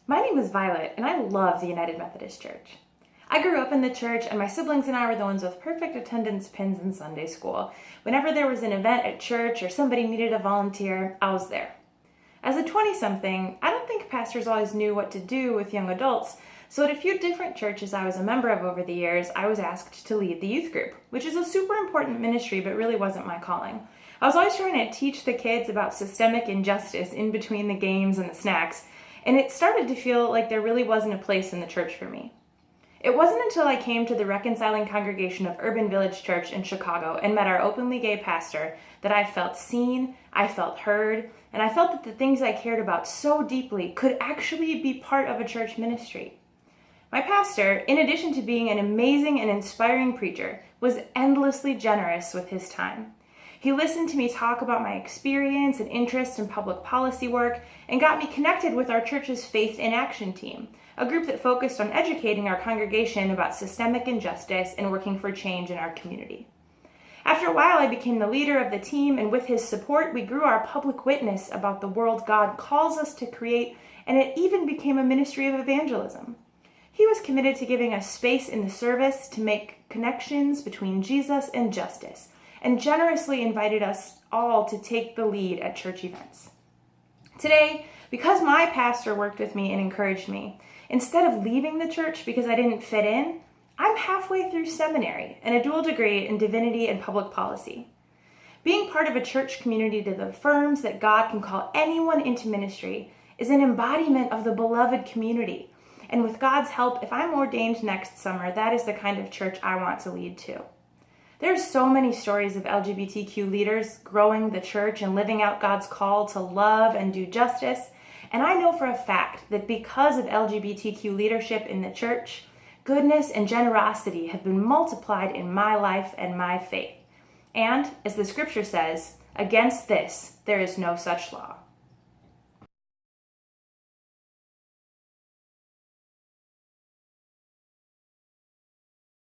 My name is Violet, and I love the United Methodist Church. I grew up in the church, and my siblings and I were the ones with perfect attendance pins in Sunday school. Whenever there was an event at church or somebody needed a volunteer, I was there. As a 20-something, I don't think pastors always knew what to do with young adults, so at a few different churches I was a member of over the years, I was asked to lead the youth group, which is a super important ministry but really wasn't my calling. I was always trying to teach the kids about systemic injustice in between the games and the snacks, and it started to feel like there really wasn't a place in the church for me. It wasn't until I came to the Reconciling Congregation of Urban Village Church in Chicago and met our openly gay pastor that I felt seen, I felt heard, and I felt that the things I cared about so deeply could actually be part of a church ministry. My pastor, in addition to being an amazing and inspiring preacher, was endlessly generous with his time. He listened to me talk about my experience and interest in public policy work and got me connected with our church's Faith in Action team, a group that focused on educating our congregation about systemic injustice and working for change in our community. After a while, I became the leader of the team, and with his support, we grew our public witness about the world God calls us to create, and it even became a ministry of evangelism. He was committed to giving us space in the service to make connections between Jesus and justice, and generously invited us all to take the lead at church events. Today, because my pastor worked with me and encouraged me, instead of leaving the church because I didn't fit in, I'm halfway through seminary and a dual degree in divinity and public policy. Being part of a church community that affirms that God can call anyone into ministry is an embodiment of the beloved community. And with God's help, if I'm ordained next summer, that is the kind of church I want to lead to. There's so many stories of LGBTQ leaders growing the church and living out God's call to love and do justice. And I know for a fact that because of LGBTQ leadership in the church, goodness and generosity have been multiplied in my life and my faith. And, as the scripture says, against this there is no such law.